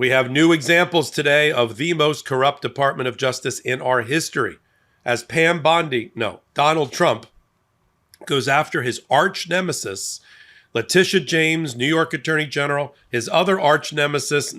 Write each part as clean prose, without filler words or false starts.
We have new examples today of the most corrupt Department of Justice in our history. As Donald Trump goes after his arch nemesis, Letitia James, New York Attorney General, his other arch nemesis,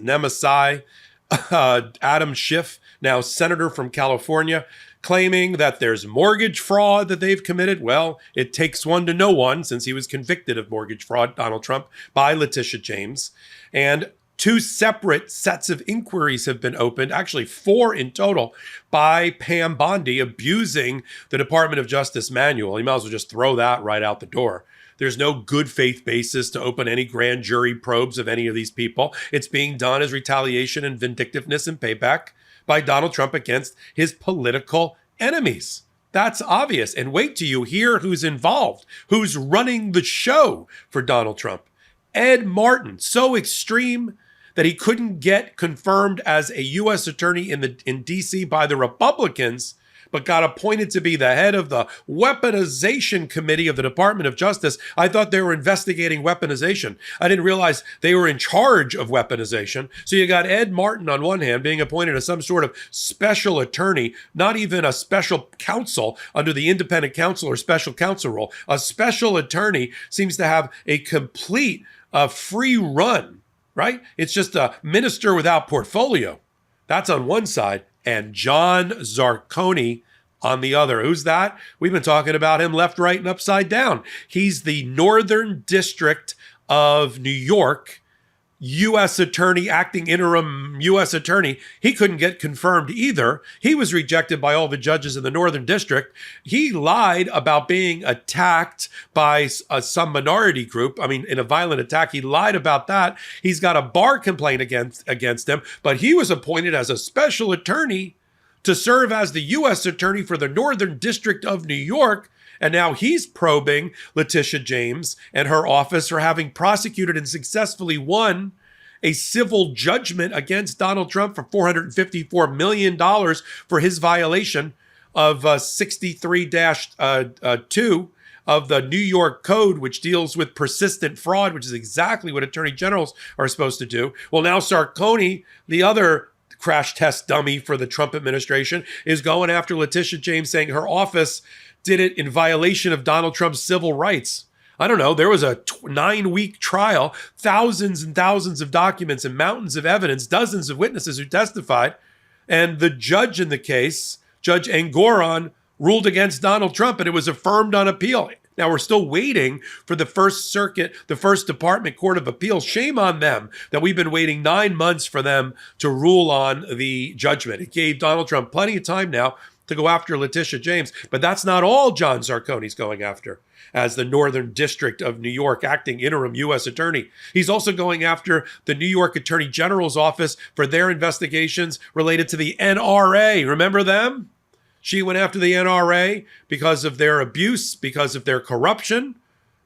Adam Schiff, now senator from California, claiming that there's mortgage fraud that they've committed. Well, it takes one to know one, since he was convicted of mortgage fraud, Donald Trump, by Letitia James. And 2 separate sets of inquiries have been opened, actually 4 in total, by Pam Bondi, abusing the Department of Justice manual. You might as well just throw that right out the door. There's no good faith basis to open any grand jury probes of any of these people. It's being done as retaliation and vindictiveness and payback by Donald Trump against his political enemies. That's obvious. And wait till you hear who's involved, who's running the show for Donald Trump. Ed Martin, so extreme that he couldn't get confirmed as a U.S. attorney in D.C. by the Republicans, but got appointed to be the head of the Weaponization Committee of the Department of Justice. I thought they were investigating weaponization. I didn't realize they were in charge of weaponization. So you got Ed Martin on one hand being appointed as some sort of special attorney, not even a special counsel under the independent counsel or special counsel role. A special attorney seems to have a complete free run, right? It's just a minister without portfolio. That's on one side. And John Sarcone on the other. Who's that? We've been talking about him left, right, and upside down. He's the Northern District of New York U.S. attorney, acting interim U.S. attorney. He couldn't get confirmed either. He was rejected by all the judges in the Northern District. He lied about being attacked by some minority group. I mean, in a violent attack, he lied about that. He's got a bar complaint against him, but he was appointed as a special attorney to serve as the U.S. attorney for the Northern District of New York. And now he's probing Letitia James and her office for having prosecuted and successfully won a civil judgment against Donald Trump for $454 million for his violation of 63-2 of the New York Code, which deals with persistent fraud, which is exactly what attorney generals are supposed to do. Well, now Sarcone, the other crash test dummy for the Trump administration, is going after Letitia James, saying her office did it in violation of Donald Trump's civil rights. I don't know. There was a 9-week trial, thousands and thousands of documents and mountains of evidence, dozens of witnesses who testified. And the judge in the case, Judge Engoron, ruled against Donald Trump, and it was affirmed on appeal. Now, we're still waiting for the First Circuit, the First Department Court of Appeals. Shame on them that we've been waiting 9 months for them to rule on the judgment. It gave Donald Trump plenty of time now to go after Letitia James. But that's not all John Sarcone's going after as the Northern District of New York acting interim U.S. attorney. He's also going after the New York Attorney General's office for their investigations related to the NRA. Remember them? She went after the NRA because of their abuse, because of their corruption.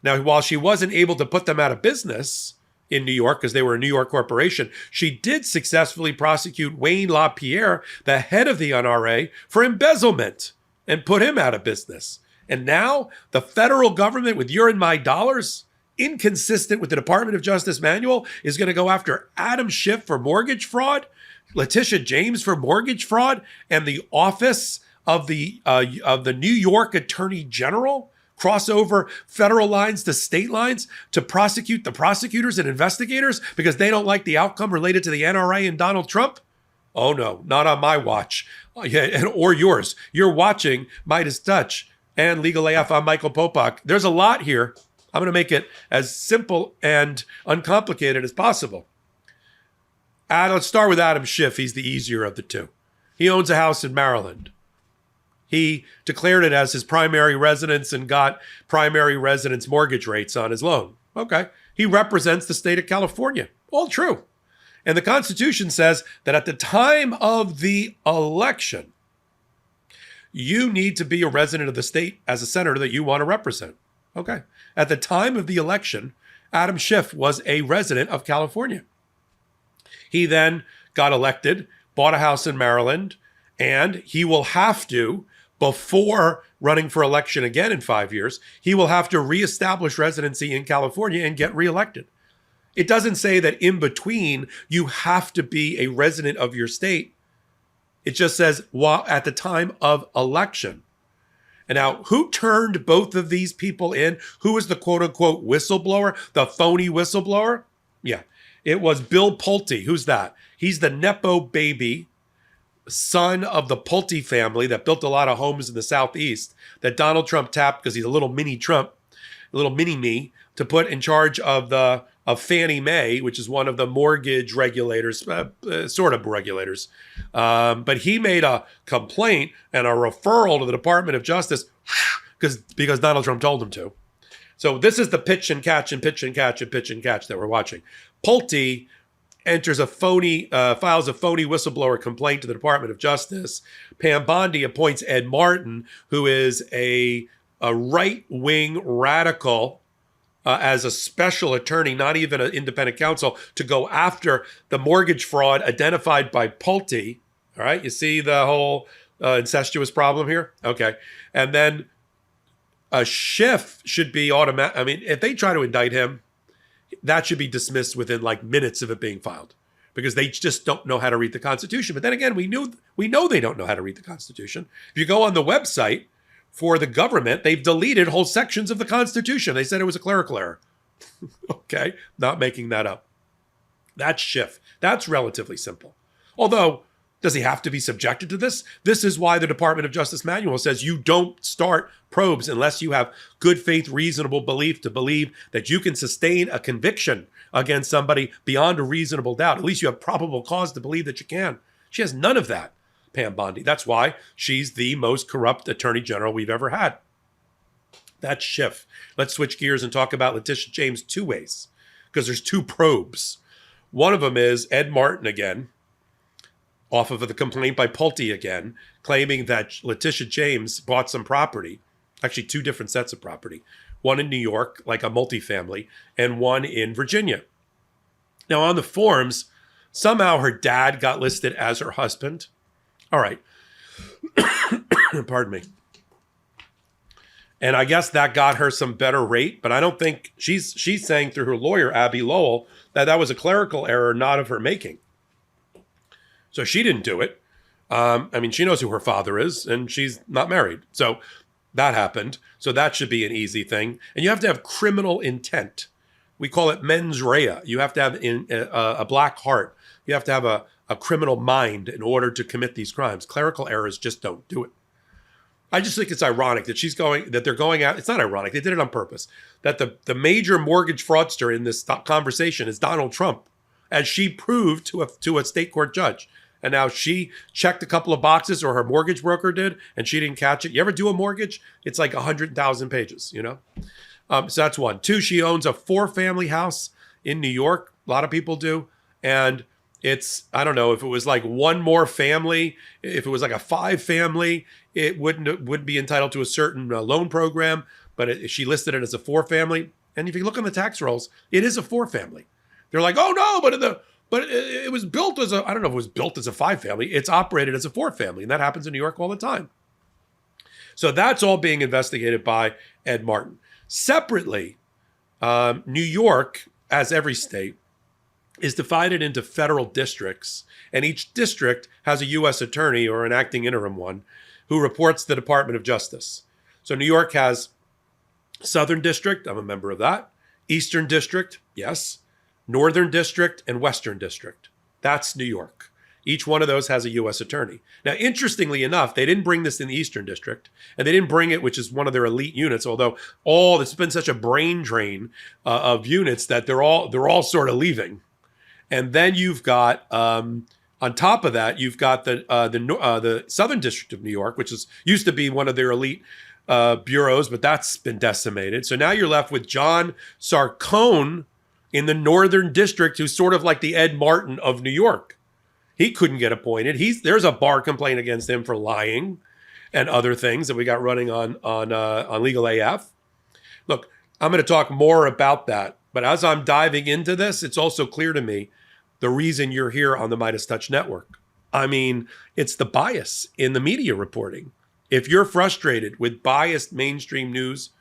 Now, while she wasn't able to put them out of business in New York because they were a New York corporation, she did successfully prosecute Wayne LaPierre, the head of the NRA, for embezzlement and put him out of business. And now the federal government, with your and my dollars, inconsistent with the Department of Justice manual, is going to go after Adam Schiff for mortgage fraud, Letitia James for mortgage fraud, and the office of the New York Attorney General cross over federal lines to state lines to prosecute the prosecutors and investigators because they don't like the outcome related to the NRA and Donald Trump? Oh no, not on my watch, or yours. You're watching MeidasTouch and Legal AF. I'm Michael Popok. There's a lot here. I'm going to make it as simple and uncomplicated as possible. Let's start with Adam Schiff. He's the easier of the two. He owns a house in Maryland. He declared it as his primary residence and got primary residence mortgage rates on his loan. Okay. He represents the state of California. All true. And the Constitution says that at the time of the election, you need to be a resident of the state as a senator that you want to represent. Okay. At the time of the election, Adam Schiff was a resident of California. He then got elected, bought a house in Maryland, and he will have to, before running for election again in 5 years, he will have to reestablish residency in California and get reelected. It doesn't say that in between you have to be a resident of your state. It just says at the time of election. And now, who turned both of these people in? Who was the quote-unquote whistleblower, the phony whistleblower? Yeah, it was Bill Pulte. Who's that? He's the Nepo baby, son of the Pulte family that built a lot of homes in the Southeast that Donald Trump tapped because he's a little mini Trump, a little mini me, to put in charge of Fannie Mae, which is one of the mortgage regulators, sort of regulators. But he made a complaint and a referral to the Department of Justice because Donald Trump told him to. So this is the pitch and catch and pitch and catch and pitch and catch that we're watching. Pulte files a phony whistleblower complaint to the Department of Justice. Pam Bondi appoints Ed Martin, who is a right-wing radical, as a special attorney, not even an independent counsel, to go after the mortgage fraud identified by Pulte. All right, you see the whole incestuous problem here? Okay. And then Schiff should be automatic. I mean, if they try to indict him, that should be dismissed within like minutes of it being filed, because they just don't know how to read the Constitution. But then again, we know they don't know how to read the Constitution. If you go on the website for the government, they've deleted whole sections of the Constitution. They said it was a clerical error. Okay, not making that up. That's Schiff. That's relatively simple. Although, does he have to be subjected to this? This is why the Department of Justice manual says you don't start probes unless you have good faith, reasonable belief to believe that you can sustain a conviction against somebody beyond a reasonable doubt. At least you have probable cause to believe that you can. She has none of that, Pam Bondi. That's why she's the most corrupt attorney general we've ever had. That's Schiff. Let's switch gears and talk about Letitia James two ways, because there's two probes. One of them is Ed Martin again, off of the complaint by Pulte again, claiming that Letitia James bought some property, actually two different sets of property, one in New York, like a multifamily, and one in Virginia. Now on the forms, somehow her dad got listed as her husband. All right. Pardon me. And I guess that got her some better rate, but I don't think she's saying through her lawyer, Abby Lowell, that was a clerical error, not of her making. So she didn't do it. I mean, she knows who her father is, and she's not married. So that happened. So that should be an easy thing. And you have to have criminal intent. We call it mens rea. You have to have a black heart. You have to have a criminal mind in order to commit these crimes. Clerical errors just don't do it. I just think it's ironic that they're going out. It's not ironic. They did it on purpose. That the major mortgage fraudster in this conversation is Donald Trump, as she proved to a state court judge. And now she checked a couple of boxes, or her mortgage broker did, and she didn't catch it. You ever do a mortgage? It's like 100,000 pages, you know? So that's one. Two, she owns a 4-family house in New York. A lot of people do. And it's, I don't know, if it was like one more family, if it was like a 5-family, it wouldn't be entitled to a certain loan program. But she listed it as a 4-family. And if you look on the tax rolls, it is a 4-family. They're like, oh no, but it was built as I don't know if it was built as a 5-family. It's operated as a 4-family, and that happens in New York all the time. So that's all being investigated by Ed Martin. Separately, New York, as every state, is divided into federal districts, and each district has a U.S. attorney, or an acting interim one, who reports to the Department of Justice. So New York has Southern District, I'm a member of that, Eastern District, yes, Northern District, and Western District. That's New York. Each one of those has a U.S. attorney. Now, interestingly enough, they didn't bring this in the Eastern District, and they didn't bring it, which is one of their elite units, although it's been such a brain drain of units that they're all sort of leaving. And then you've got, on top of that, you've got the Southern District of New York, which used to be one of their elite bureaus, but that's been decimated. So now you're left with John Sarcone in the Northern District, who's sort of like the Ed Martin of New York. He couldn't get appointed. There's a bar complaint against him for lying and other things that we got running on Legal AF. Look, I'm going to talk more about that, but as I'm diving into this, it's also clear to me the reason you're here on the MeidasTouch network. I mean, it's the bias in the media reporting. If you're frustrated with biased mainstream news,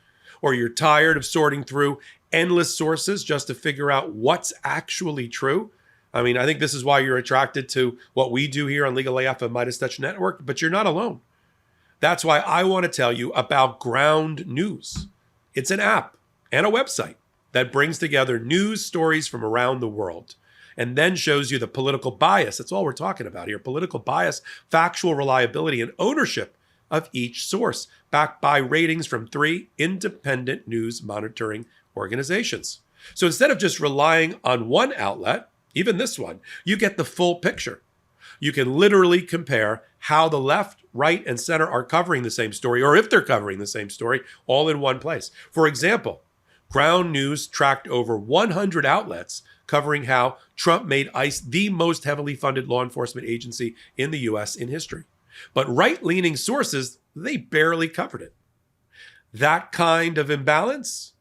or you're tired of sorting through endless sources just to figure out what's actually true. I mean, I think this is why you're attracted to what we do here on Legal AF and MeidasTouch Network, but you're not alone. That's why I want to tell you about Ground News. It's an app and a website that brings together news stories from around the world and then shows you the political bias. That's all we're talking about here. Political bias, factual reliability, and ownership of each source, backed by ratings from 3 independent news monitoring organizations. So instead of just relying on one outlet, even this one, you get the full picture. You can literally compare how the left, right, and center are covering the same story, or if they're covering the same story, all in one place. For example, Ground News tracked over 100 outlets covering how Trump made ICE the most heavily funded law enforcement agency in the U.S. in history. But right-leaning sources, they barely covered it. That kind of imbalance,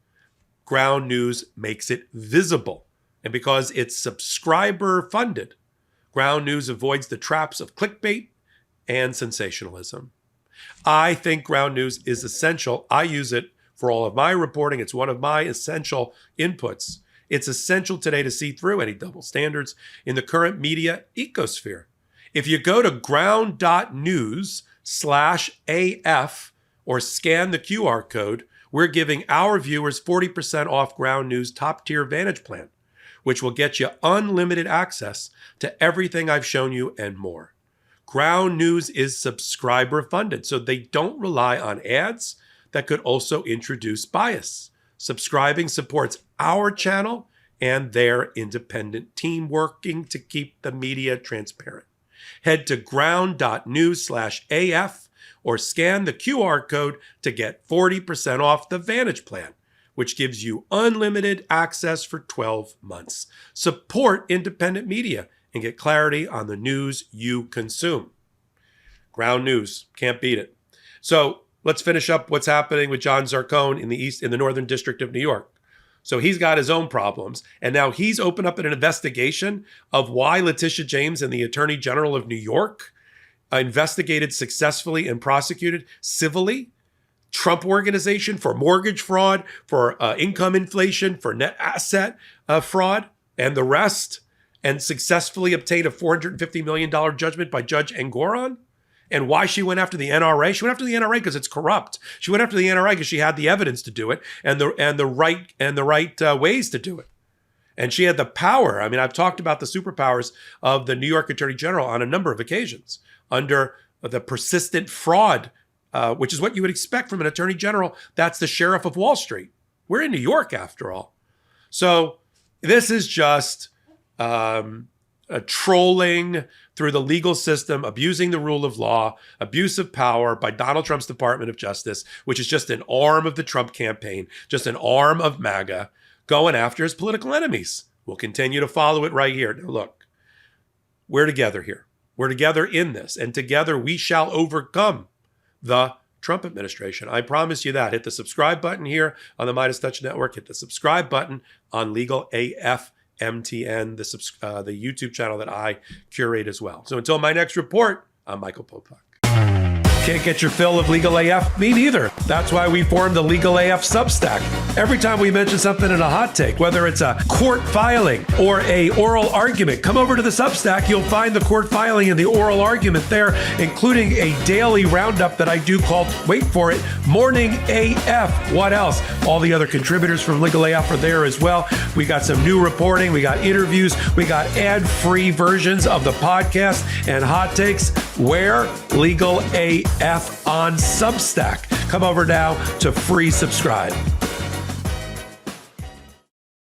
Ground News makes it visible. And because it's subscriber-funded, Ground News avoids the traps of clickbait and sensationalism. I think Ground News is essential. I use it for all of my reporting. It's one of my essential inputs. It's essential today to see through any double standards in the current media ecosphere. If you go to ground.news/AF or scan the QR code, we're giving our viewers 40% off Ground News top-tier Vantage plan, which will get you unlimited access to everything I've shown you and more. Ground News is subscriber funded, so they don't rely on ads that could also introduce bias. Subscribing supports our channel and their independent team working to keep the media transparent. Head to ground.news/AF or scan the QR code to get 40% off the Vantage plan, which gives you unlimited access for 12 months. Support independent media and get clarity on the news you consume. Ground News, can't beat it. So let's finish up what's happening with John Sarcone in the Northern District of New York. So he's got his own problems, and now he's opened up an investigation of why Letitia James and the Attorney General of New York investigated successfully and prosecuted civilly Trump Organization for mortgage fraud, for income inflation, for net asset fraud, and the rest, and successfully obtained a $450 million judgment by Judge Engoron. And why she went after the NRA? She went after the NRA because it's corrupt. She went after the NRA because she had the evidence to do it and the right ways to do it. And she had the power. I mean, I've talked about the superpowers of the New York Attorney General on a number of occasions under the persistent fraud, which is what you would expect from an Attorney General. That's the sheriff of Wall Street. We're in New York, after all. So this is just trolling through the legal system, abusing the rule of law, abuse of power by Donald Trump's Department of Justice, which is just an arm of the Trump campaign, just an arm of MAGA, going after his political enemies. We'll continue to follow it right here. Now, look, we're together here. We're together in this, and together we shall overcome the Trump administration. I promise you that. Hit the subscribe button here on the MeidasTouch Network. Hit the subscribe button on Legal AF MTN, the YouTube channel that I curate as well. So until my next report, I'm Michael Popok. Can't get your fill of Legal AF? Me neither. That's why we formed the Legal AF Substack. Every time we mention something in a hot take, whether it's a court filing or a oral argument, come over to the Substack. You'll find the court filing and the oral argument there, including a daily roundup that I do called, wait for it, Morning AF. What else? All the other contributors from Legal AF are there as well. We got some new reporting. We got interviews. We got ad-free versions of the podcast and hot takes. Where? Legal AF on Substack. Come over now to free subscribe.